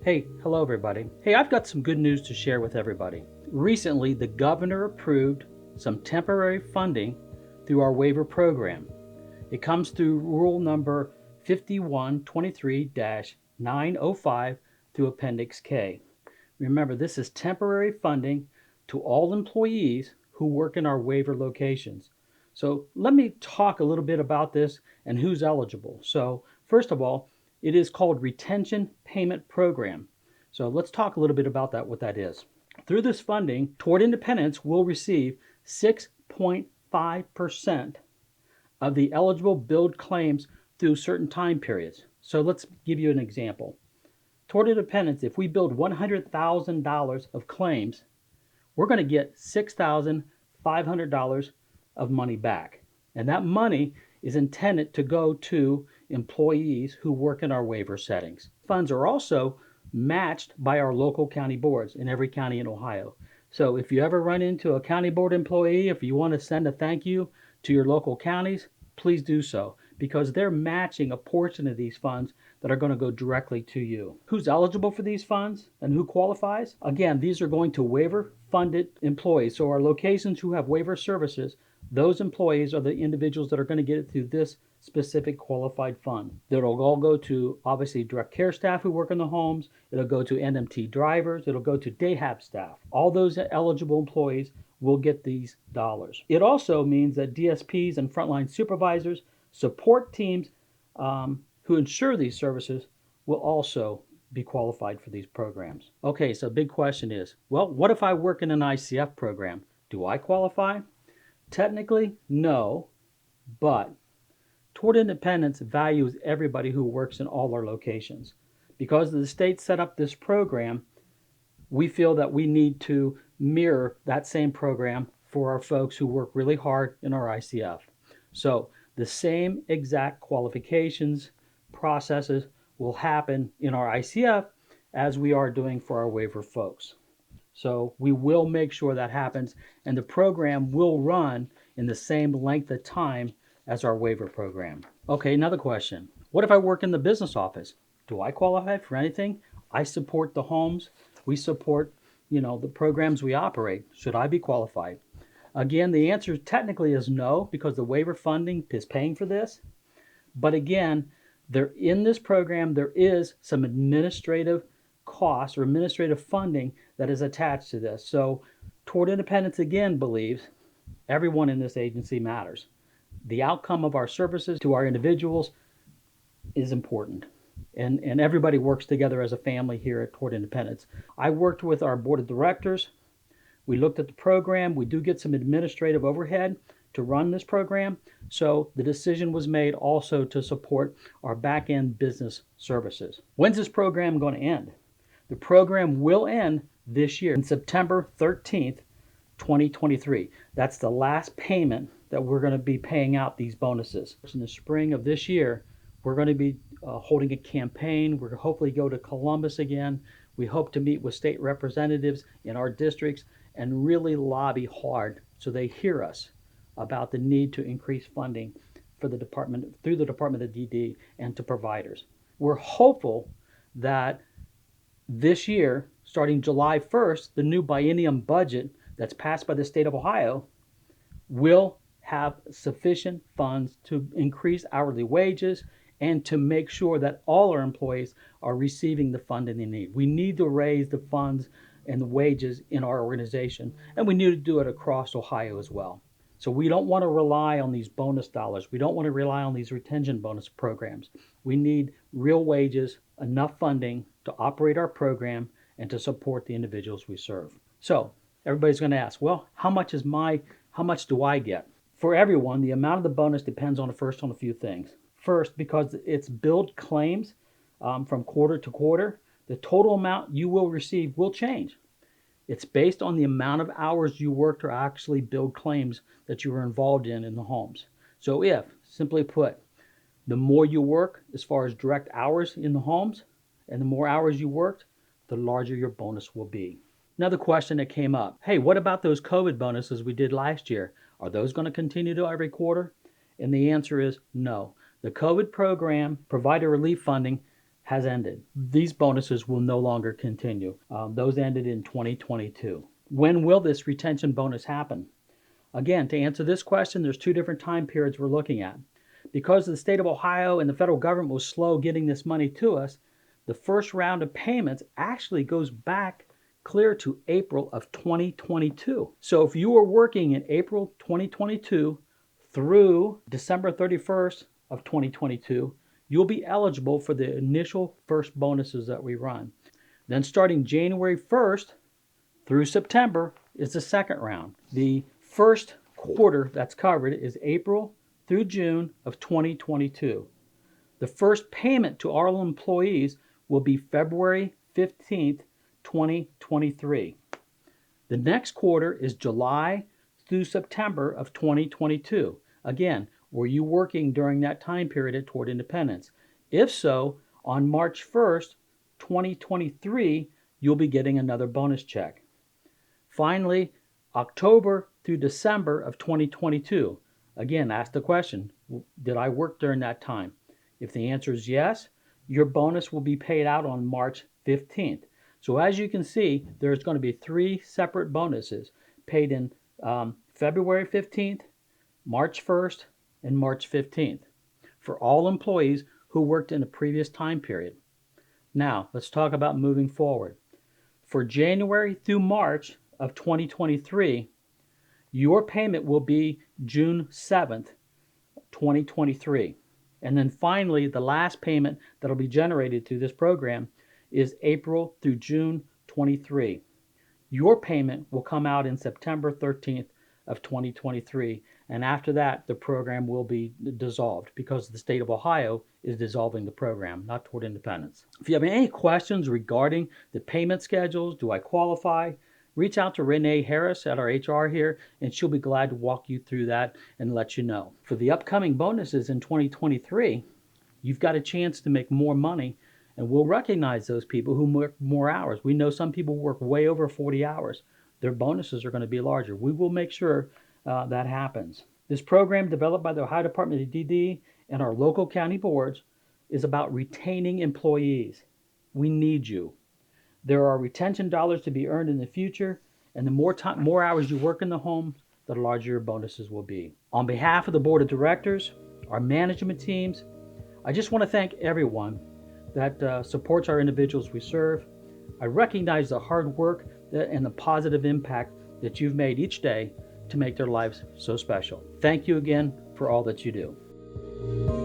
Hey, hello everybody. Hey, I've got some good news to share with everybody. Recently, the governor approved some temporary funding through our waiver program. It comes through rule number 5123-905 through Appendix K. Remember, this is temporary funding to all employees who work in our waiver locations. So let me talk a little bit about this and who's eligible. So first of all, it is called Retention Payment Program. So let's talk a little bit about that, what that is. Through this funding, Toward Independence will receive 6.5% of the eligible billed claims through certain time periods. So let's give you an example. Toward Independence, if we build $100,000 of claims, we're going to get $6,500 of money back. And that money is intended to go to employees who work in our waiver settings. Funds are also matched by our local county boards in every county in Ohio. So if you ever run into a county board employee, if you want to send a thank you to your local counties, please do so, because they're matching a portion of these funds that are going to go directly to you. Who's eligible for these funds and who qualifies? Again, these are going to waiver-funded employees. So our locations who have waiver services, those employees are the individuals that are going to get it through this specific qualified fund. It'll all go to, obviously, direct care staff who work in the homes. It'll go to NMT drivers. It'll go to day hab staff. All those eligible employees will get these dollars. It also means that DSPs and frontline supervisors, support teams who ensure these services will also be qualified for these programs. Okay, so big question is, well, what if I work in an ICF program? Do I qualify? Technically, no, but Toward Independence values everybody who works in all our locations. Because the state set up this program, we feel that we need to mirror that same program for our folks who work really hard in our ICF. So the same exact qualifications, processes will happen in our ICF as we are doing for our waiver folks. So we will make sure that happens, and the program will run in the same length of time as our waiver program. Okay, another question. What if I work in the business office? Do I qualify for anything? I support the homes. We support, the programs we operate. Should I be qualified? Again, the answer technically is no, because the waiver funding is paying for this. But again, in this program, there is some administrative costs or administrative funding that is attached to this. So Toward Independence, again, believes everyone in this agency matters. The outcome of our services to our individuals is important. And everybody works together as a family here at Toward Independence. I worked with our board of directors. We looked at the program. We do get some administrative overhead to run this program. So the decision was made also to support our back-end business services. When's this program going to end? The program will end this year, on September 13th, 2023. That's the last payment that we're going to be paying out these bonuses. In the spring of this year, we're going to be holding a campaign. We're going to hopefully go to Columbus again. We hope to meet with state representatives in our districts and really lobby hard so they hear us about the need to increase funding for the department, through the Department of DD, and to providers. We're hopeful that this year, starting July 1st, the new biennium budget that's passed by the state of Ohio will have sufficient funds to increase hourly wages and to make sure that all our employees are receiving the funding they need. We need to raise the funds and the wages in our organization, and we need to do it across Ohio as well. So we don't want to rely on these bonus dollars. We don't want to rely on these retention bonus programs. We need real wages, enough funding to operate our program and to support the individuals we serve. So everybody's going to ask, well, how much do I get? For everyone, the amount of the bonus depends on a few things. First, because it's billed claims from quarter to quarter, the total amount you will receive will change. It's based on the amount of hours you worked or actually billed claims that you were involved in the homes. So if, simply put, the more you work as far as direct hours in the homes and the more hours you worked, the larger your bonus will be. Another question that came up, hey, what about those COVID bonuses we did last year? Are those going to continue to every quarter? And the answer is no. The COVID program, provider relief funding, has ended. These bonuses will no longer continue. Those ended in 2022. When will this retention bonus happen? Again, to answer this question, there's two different time periods we're looking at. Because the state of Ohio and the federal government was slow getting this money to us, the first round of payments actually goes back clear to April of 2022. So if you were working in April 2022 through December 31st of 2022, you'll be eligible for the initial first bonuses that we run. Then starting January 1st through September is the second round. The first quarter that's covered is April through June of 2022. The first payment to all employees will be February 15th, 2023. The next quarter is July through September of 2022. Again, were you working during that time period toward independence? If so, on March 1st, 2023, you'll be getting another bonus check. Finally, October through December of 2022. Again, ask the question, did I work during that time? If the answer is yes, your bonus will be paid out on March 15th. So as you can see, there's going to be 3 separate bonuses paid in February 15th, March 1st, and March 15th for all employees who worked in a previous time period. Now, let's talk about moving forward. For January through March of 2023, your payment will be June 7th, 2023. And then finally, the last payment that will be generated through this program is April through June 23. Your payment will come out in September 13th of 2023. And after that, the program will be dissolved because the state of Ohio is dissolving the program, not toward independence. If you have any questions regarding the payment schedules, do I qualify? Reach out to Renee Harris at our HR here, and she'll be glad to walk you through that and let you know. For the upcoming bonuses in 2023, you've got a chance to make more money, and we'll recognize those people who work more hours. We know some people work way over 40 hours. Their bonuses are going to be larger. We will make sure that happens. This program, developed by the Ohio Department of DD and our local county boards, is about retaining employees. We need you. There are retention dollars to be earned in the future, and the more hours you work in the home, the larger your bonuses will be. On behalf of the board of directors, our management teams, I just want to thank everyone that supports our individuals we serve. I recognize the hard work and the positive impact that you've made each day to make their lives so special. Thank you again for all that you do.